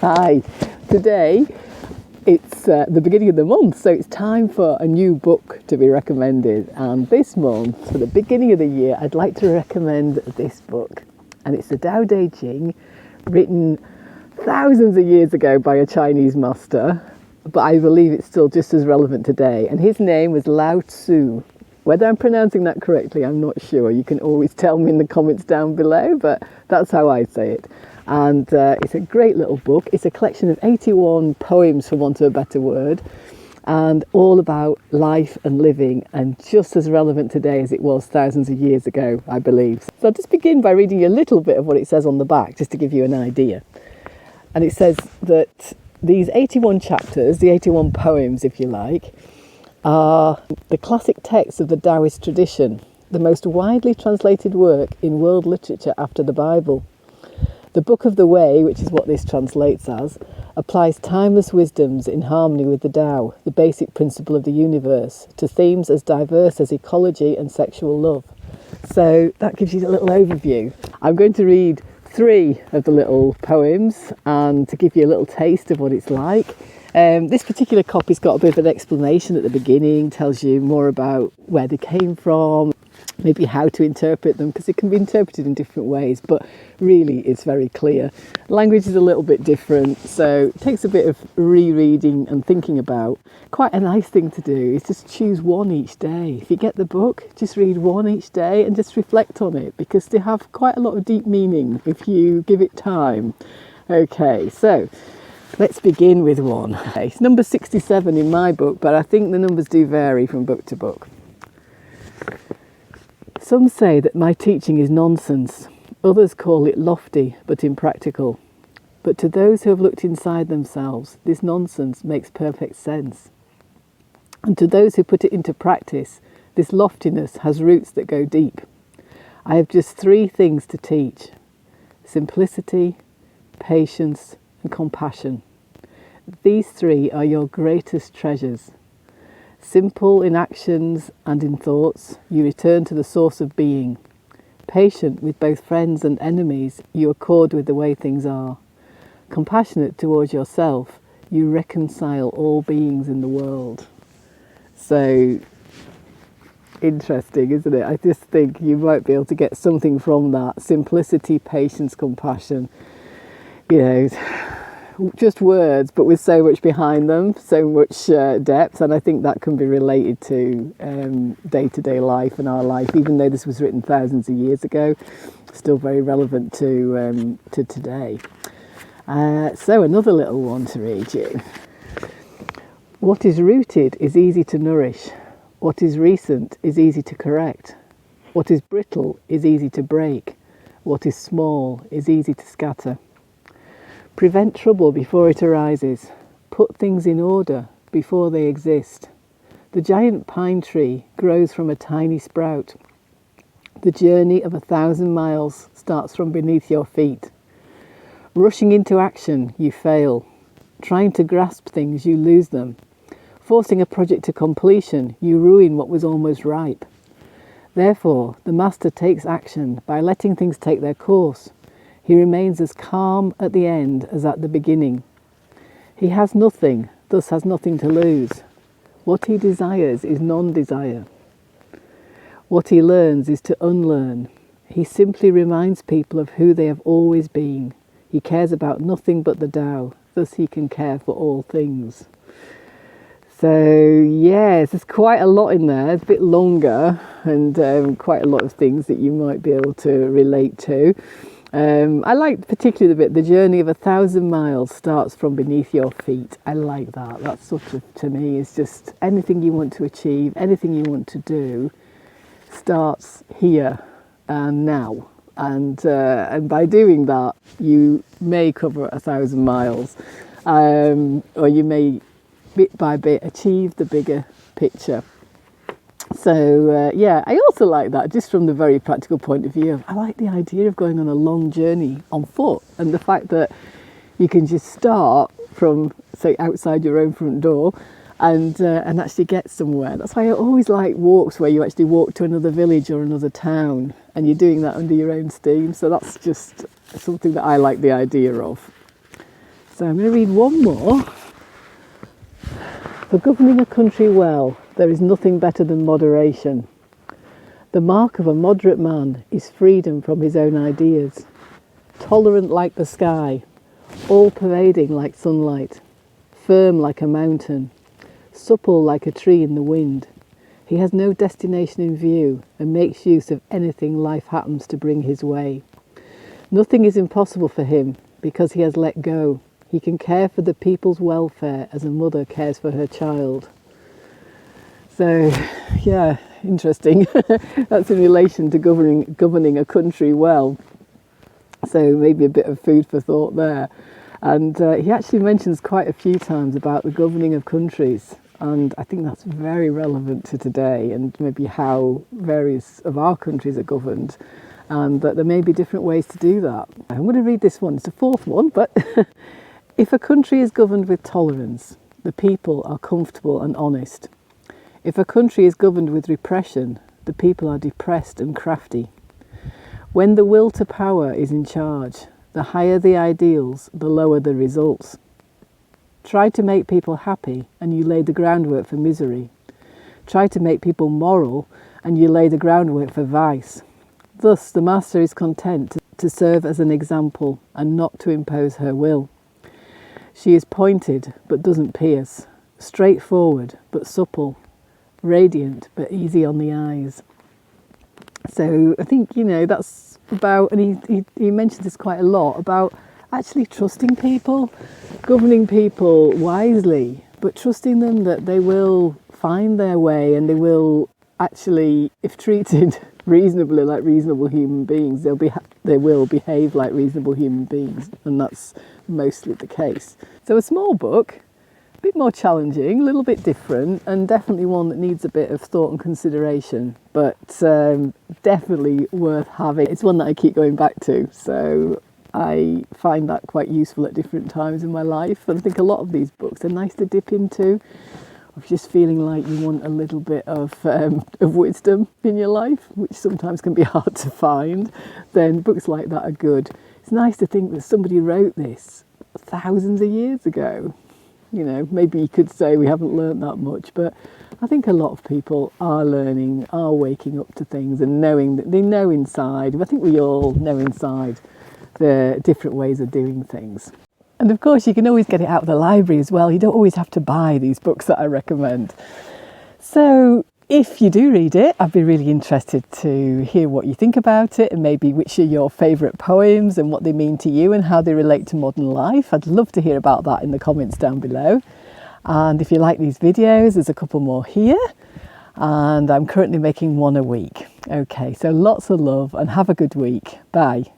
Hi, today it's the beginning of the month, so it's time for a new book to be recommended. And this month, for the beginning of the year, I'd like to recommend this book. And it's the Tao Te Ching, written thousands of years ago by a Chinese master, but I believe it's still just as relevant today. And his name was Lao-Tzu. Whether I'm pronouncing that correctly, I'm not sure. You can always tell me in the comments down below, but that's how I say it. And it's a great little book. It's a collection of 81 poems, for want of a better word, and all about life and living, and just as relevant today as it was thousands of years ago, I believe. So I'll just begin by reading you a little bit of what it says on the back, just to give you an idea. And it says that these 81 chapters, the 81 poems, if you like, are the classic texts of the Taoist tradition, the most widely translated work in world literature after the Bible. The Book of the Way, which is what this translates as, applies timeless wisdoms in harmony with the Tao, the basic principle of the universe, to themes as diverse as ecology and sexual love. So that gives you a little overview. I'm going to read 3 of the little poems and to give you a little taste of what it's like. This particular copy's got a bit of an explanation at the beginning, tells you more about where they came from, maybe how to interpret them, because it can be interpreted in different ways, but really it's very clear. Language is a little bit different, so it takes a bit of rereading and thinking about. Quite a nice thing to do is just choose one each day. If you get the book, just read one each day and just reflect on it, because they have quite a lot of deep meaning if you give it time. Okay, so let's begin with one. Okay, it's number 67 in my book, but I think the numbers do vary from book to book. Some say that my teaching is nonsense. Others call it lofty but impractical. But to those who have looked inside themselves, this nonsense makes perfect sense. And to those who put it into practice, this loftiness has roots that go deep. I have just 3 things to teach: simplicity, patience, and compassion. These 3 are your greatest treasures. Simple in actions and in thoughts, you return to the source of being. Patient with both friends and enemies, you accord with the way things are. Compassionate towards yourself, you reconcile all beings in the world. So interesting, isn't it? I just think you might be able to get something from that. Simplicity, patience, compassion. You know, just words, but with so much behind them, so much depth, and I think that can be related to day-to-day life and our life, even though this was written thousands of years ago, still very relevant to today. So another little one to read you. What is rooted is easy to nourish. What is recent is easy to correct. What is brittle is easy to break. What is small is easy to scatter. Prevent trouble before it arises. Put things in order before they exist. The giant pine tree grows from a tiny sprout. The journey of 1,000 miles starts from beneath your feet. Rushing into action, you fail. Trying to grasp things, you lose them. Forcing a project to completion, you ruin what was almost ripe. Therefore, the master takes action by letting things take their course. He remains as calm at the end as at the beginning. He has nothing, thus has nothing to lose. What he desires is non-desire. What he learns is to unlearn. He simply reminds people of who they have always been. He cares about nothing but the Tao, thus he can care for all things. So yes, there's quite a lot in there. It's a bit longer, and quite a lot of things that you might be able to relate to. I like particularly the bit, the journey of 1,000 miles starts from beneath your feet. I like that. That sort of, to me, is just anything you want to achieve, anything you want to do starts here and now. And by doing that, you may cover 1,000 miles, or you may, bit by bit, achieve the bigger picture. So yeah, I also like that, just from the very practical point of view. I like the idea of going on a long journey on foot, and the fact that you can just start from, say, outside your own front door and actually get somewhere. That's why I always like walks where you actually walk to another village or another town, and you're doing that under your own steam. So that's just something that I like the idea of. So I'm going to read one more. For governing a country well, there is nothing better than moderation. The mark of a moderate man is freedom from his own ideas, tolerant like the sky, all-pervading like sunlight, firm like a mountain, supple like a tree in the wind. He has no destination in view and makes use of anything life happens to bring his way. Nothing is impossible for him because he has let go. He can care for the people's welfare as a mother cares for her child. So, yeah, interesting. That's in relation to governing a country well. So maybe a bit of food for thought there. And he actually mentions quite a few times about the governing of countries. And I think that's very relevant to today and maybe how various of our countries are governed. And that there may be different ways to do that. I'm going to read this one. It's the fourth one, but... If a country is governed with tolerance, the people are comfortable and honest. If a country is governed with repression, the people are depressed and crafty. When the will to power is in charge, the higher the ideals, the lower the results. Try to make people happy and you lay the groundwork for misery. Try to make people moral and you lay the groundwork for vice. Thus the master is content to serve as an example and not to impose her will. She is pointed but doesn't pierce, straightforward but supple, radiant but easy on the eyes. So I think, that's about, and he mentions this quite a lot, about actually trusting people, governing people wisely, but trusting them that they will find their way and they will actually, if treated reasonably like reasonable human beings, they will behave like reasonable human beings, and that's mostly the case. So a small book, a bit more challenging, a little bit different, and definitely one that needs a bit of thought and consideration, but definitely worth having. It's one that I keep going back to, so I find that quite useful at different times in my life, and I think a lot of these books are nice to dip into. Of just feeling like you want a little bit of wisdom in your life, which sometimes can be hard to find, then books like that are good. It's nice to think that somebody wrote this thousands of years ago. Maybe you could say we haven't learnt that much, but I think a lot of people are learning, are waking up to things and knowing that they know inside. I think we all know inside the different ways of doing things. And of course, you can always get it out of the library as well. You don't always have to buy these books that I recommend. So if you do read it, I'd be really interested to hear what you think about it and maybe which are your favourite poems and what they mean to you and how they relate to modern life. I'd love to hear about that in the comments down below. And if you like these videos, there's a couple more here. And I'm currently making one a week. Okay, so lots of love and have a good week. Bye.